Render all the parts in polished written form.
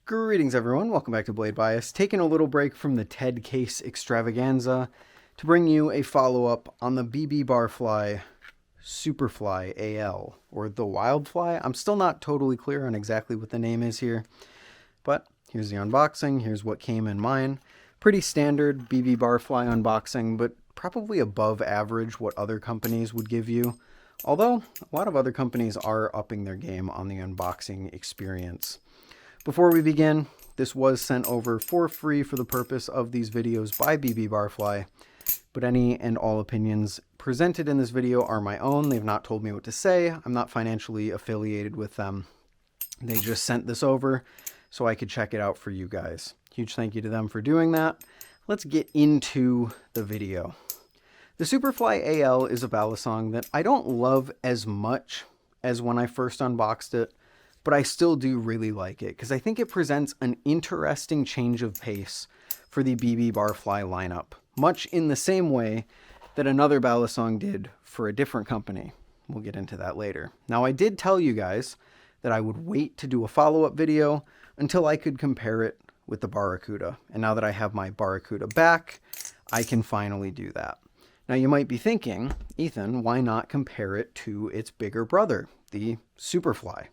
Greetings everyone, welcome back to Blade Bias. Taking a little break from the TED case extravaganza to bring you a follow-up on the BBBarfly Superfly AL, or the Wildfly. I'm still not totally clear on exactly what the name is here, but here's the unboxing, here's what came in mine. Pretty standard BBBarfly unboxing, but probably above average what other companies would give you. Although, a lot of other companies are upping their game on the unboxing experience. Before we begin, this was sent over for free for the purpose of these videos by BBBarfly, but any and all opinions presented in this video are my own. They've not told me what to say. I'm not financially affiliated with them. They just sent this over so I could check it out for you guys. Huge thank you to them for doing that. Let's get into the video. The Superfly AL is a balisong that I don't love as much as when I first unboxed it, but I still do really like it because I think it presents an interesting change of pace for the BBBarfly lineup, much in the same way that another balisong did for a different company. We'll get into that later. Now, I did tell you guys that I would wait to do a follow-up video until I could compare it with the Barracuda, and now that I have my Barracuda back, I can finally do that. Now, you might be thinking, Ethan, why not compare it to its bigger brother, the Superfly?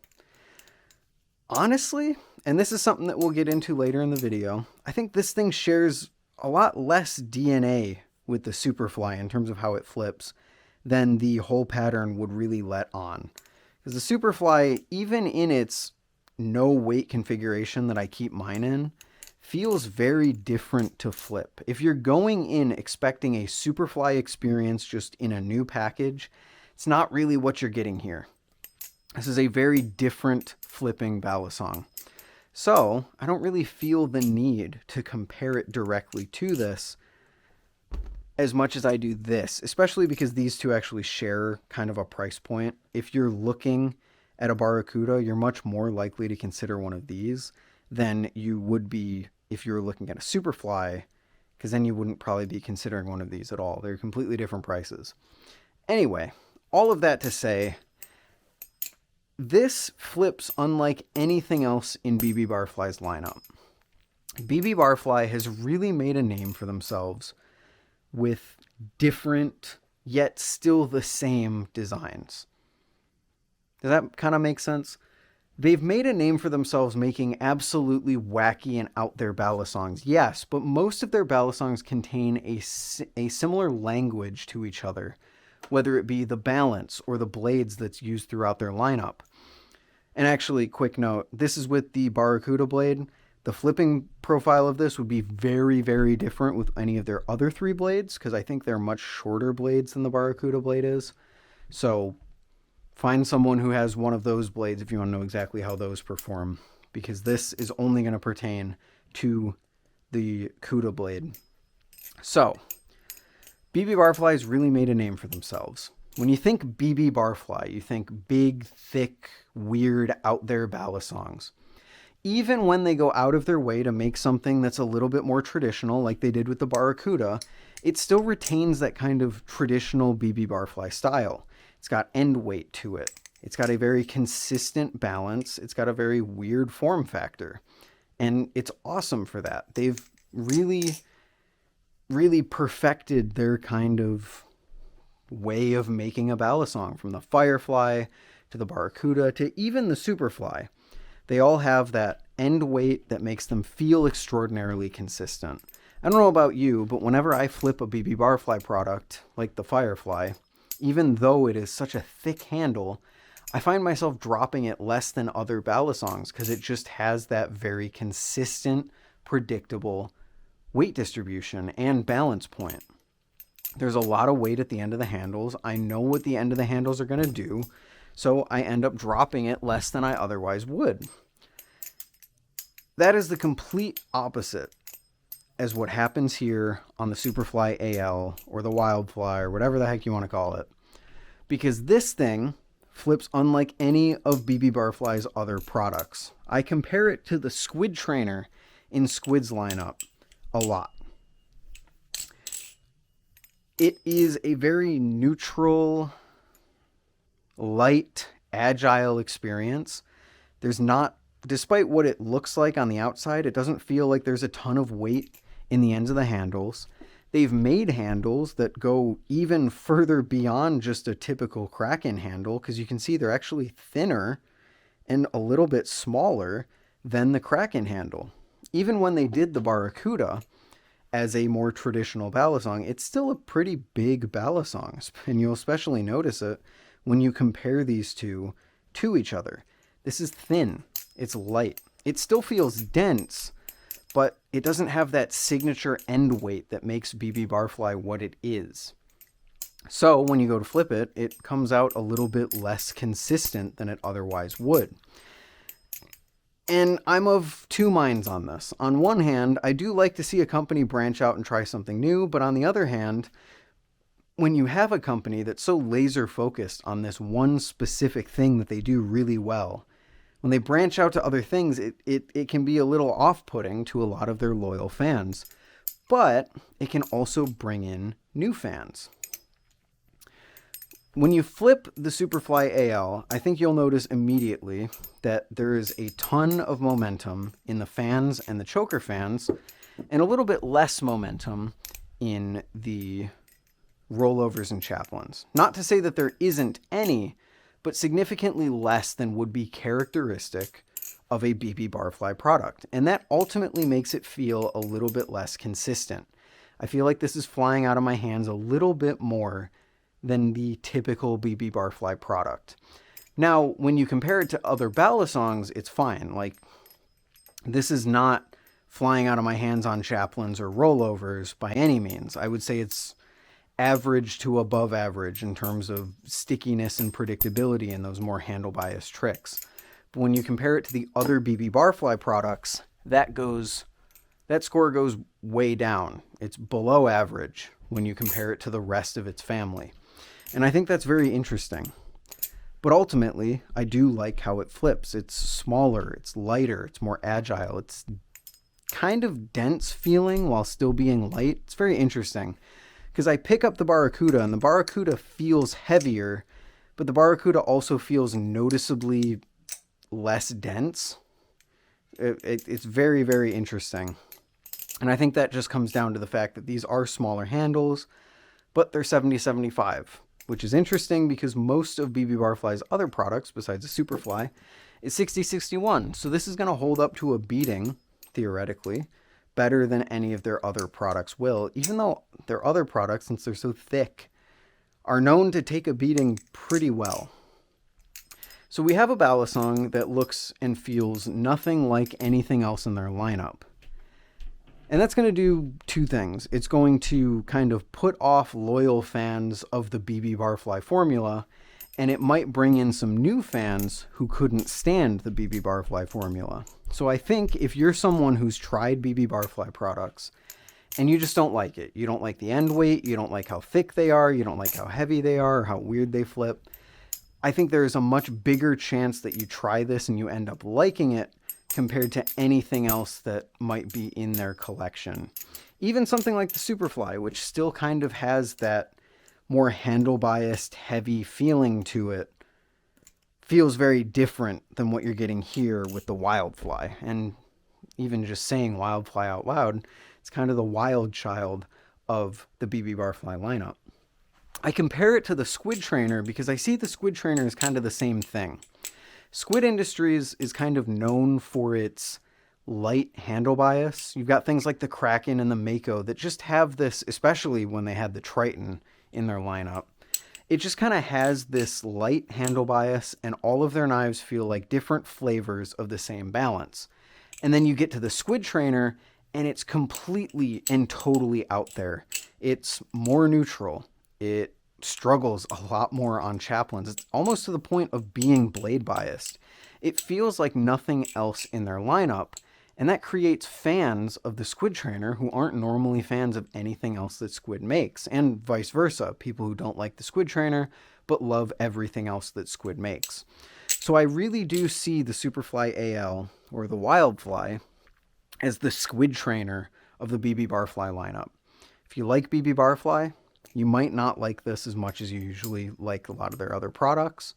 Honestly, and this is something that we'll get into later in the video, I think this thing shares a lot less DNA with the Superfly in terms of how it flips than the whole pattern would really let on. Because the Superfly, even in its no weight configuration that I keep mine in, feels very different to flip. If you're going in expecting a Superfly experience just in a new package, it's not really what you're getting here. This is a very different flipping balisong. So I don't really feel the need to compare it directly to this as much as I do this, especially because these two actually share kind of a price point. If you're looking at a Barracuda, you're much more likely to consider one of these than you would be if you're looking at a Superfly, because then you wouldn't probably be considering one of these at all. They're completely different prices. Anyway, all of that to say, this flips unlike anything else in BBBarfly's lineup. BBBarfly has really made a name for themselves with different, yet still the same designs. Does that kind of make sense? They've made a name for themselves making absolutely wacky and out there balisongs, yes, but most of their balisongs contain a similar language to each other, whether it be the balance or the blades that's used throughout their lineup. And actually, quick note, this is with the Barracuda blade. The flipping profile of this would be very, very different with any of their other three blades, because I think they're much shorter blades than the Barracuda blade is. So find someone who has one of those blades if you want to know exactly how those perform, because this is only going to pertain to the Cuda blade. So BBBarfly's really made a name for themselves. When you think BBBarfly, you think big, thick, weird, out there balisongs. Even when they go out of their way to make something that's a little bit more traditional, like they did with the Barracuda, it still retains that kind of traditional BBBarfly style. It's got end weight to it. It's got a very consistent balance. It's got a very weird form factor. And it's awesome for that. They've really perfected their kind of way of making a balisong, from the Firefly to the Barracuda to even the Superfly. They all have that end weight that makes them feel extraordinarily consistent. I don't know about you, but whenever I flip a BBBarfly product like the Firefly, even though it is such a thick handle, I find myself dropping it less than other balisongs because it just has that very consistent, predictable weight distribution and balance point. There's a lot of weight at the end of the handles. I know what the end of the handles are going to do, so I end up dropping it less than I otherwise would. That is the complete opposite as what happens here on the Superfly AL or the Wildfly or whatever the heck you want to call it. Because this thing flips unlike any of BBBarfly's other products. I compare it to the Squid Trainer in Squid's lineup a lot. It is a very neutral, light, agile experience. There's not despite what it looks like on the outside, it doesn't feel like there's a ton of weight in the ends of the handles. They've made handles that go even further beyond just a typical Kraken handle, because you can see they're actually thinner and a little bit smaller than the Kraken handle. Even when they did the Barracuda as a more traditional balisong, it's still a pretty big balisong, and you'll especially notice it when you compare these two to each other. This is thin, it's light. It still feels dense, but it doesn't have that signature end weight that makes BBBarfly what it is. So when you go to flip it, it comes out a little bit less consistent than it otherwise would. And I'm of two minds on this. On one hand, I do like to see a company branch out and try something new, but on the other hand, when you have a company that's so laser focused on this one specific thing that they do really well, when they branch out to other things, it can be a little off-putting to a lot of their loyal fans. But it can also bring in new fans. When you flip the Superfly AL, I think you'll notice immediately that there is a ton of momentum in the fans and the choker fans, and a little bit less momentum in the rollovers and chaplains. Not to say that there isn't any, but significantly less than would be characteristic of a BBBarfly product. And that ultimately makes it feel a little bit less consistent. I feel like this is flying out of my hands a little bit more than the typical BBBarfly product. Now, when you compare it to other balisongs, it's fine. Like, this is not flying out of my hands on chaplains or rollovers by any means. I would say it's average to above average in terms of stickiness and predictability in those more handle bias tricks. But when you compare it to the other BBBarfly products, that score goes way down. It's below average when you compare it to the rest of its family. And I think that's very interesting. But ultimately, I do like how it flips. It's smaller, it's lighter, it's more agile. It's kind of dense feeling while still being light. It's very interesting. Because I pick up the Barracuda, and the Barracuda feels heavier, but the Barracuda also feels noticeably less dense. It's very, very interesting. And I think that just comes down to the fact that these are smaller handles, but they're 70-75, which is interesting because most of BBBarfly's other products, besides the Superfly, is 60-61. So this is going to hold up to a beating, theoretically, better than any of their other products will, even though their other products, since they're so thick, are known to take a beating pretty well. So we have a balisong that looks and feels nothing like anything else in their lineup. And that's going to do two things. It's going to kind of put off loyal fans of the BBBarfly formula, and it might bring in some new fans who couldn't stand the BBBarfly formula. So I think if you're someone who's tried BBBarfly products and you just don't like it, you don't like the end weight, you don't like how thick they are, you don't like how heavy they are, or how weird they flip, I think there's a much bigger chance that you try this and you end up liking it compared to anything else that might be in their collection. Even something like the Superfly, which still kind of has that more handle-biased, heavy feeling to it, feels very different than what you're getting here with the Wildfly. And even just saying Wildfly out loud, it's kind of the wild child of the BBBarfly lineup. I compare it to the Squid Trainer because I see the Squid Trainer as kind of the same thing. Squid Industries is kind of known for its light handle bias. You've got things like the Kraken and the Mako that just have this, especially when they had the Triton in their lineup. It just kind of has this light handle bias, and all of their knives feel like different flavors of the same balance. And then you get to the Squid Trainer, and it's completely and totally out there. It's more neutral. It struggles a lot more on chaplains. It's almost to the point of being blade biased. It feels like nothing else in their lineup, and that creates fans of the Squid Trainer who aren't normally fans of anything else that Squid makes, and vice versa, people who don't like the Squid Trainer but love everything else that Squid makes. So I really do see the Superfly AL, or the Wildfly, as the Squid Trainer of the BBBarfly lineup. If you like BBBarfly, you might not like this as much as you usually like a lot of their other products.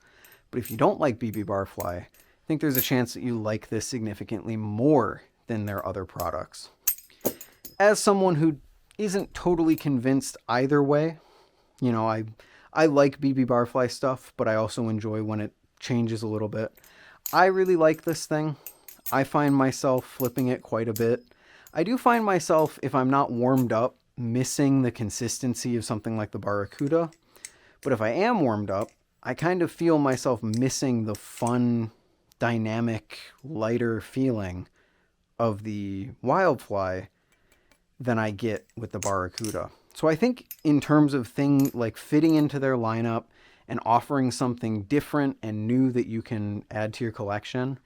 But if you don't like BBBarfly, think there's a chance that you like this significantly more than their other products. As someone who isn't totally convinced either way, you know, I like BBBarfly stuff, but I also enjoy when it changes a little bit. I really like this thing. I find myself flipping it quite a bit. I do find myself, if I'm not warmed up, missing the consistency of something like the Barracuda. But if I am warmed up, I kind of feel myself missing the fun, dynamic, lighter feeling of the Wildfly than I get with the Barracuda. So I think in terms of thing like fitting into their lineup and offering something different and new that you can add to your collection,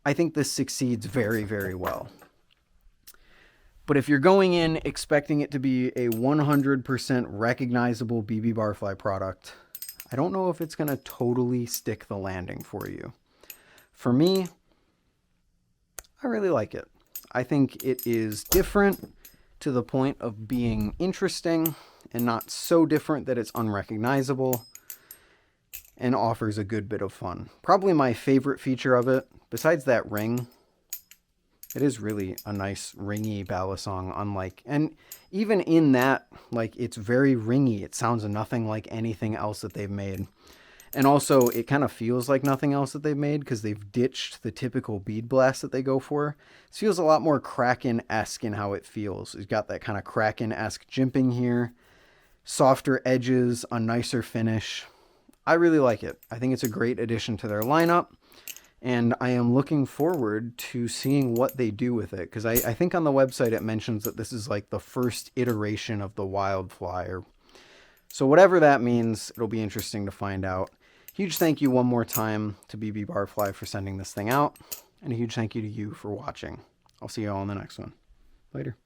I think this succeeds very, very well. But if you're going in expecting it to be a 100% recognizable BBBarfly product, I don't know if it's going to totally stick the landing for you. For me, I really like it. I think it is different to the point of being interesting and not so different that it's unrecognizable, and offers a good bit of fun. Probably my favorite feature of it, besides that ring, it is really a nice ringy balisong, unlike, and even in that, like, it's very ringy. It sounds nothing like anything else that they've made. And also, it kind of feels like nothing else that they've made because they've ditched the typical bead blast that they go for. This feels a lot more Kraken-esque in how it feels. It's got that kind of Kraken-esque jimping here, softer edges, a nicer finish. I really like it. I think it's a great addition to their lineup, and I am looking forward to seeing what they do with it, because I think on the website it mentions that this is like the first iteration of the Wildfly. So whatever that means, it'll be interesting to find out. Huge thank you one more time to BBBarfly for sending this thing out, and a huge thank you to you for watching. I'll see you all in the next one. Later.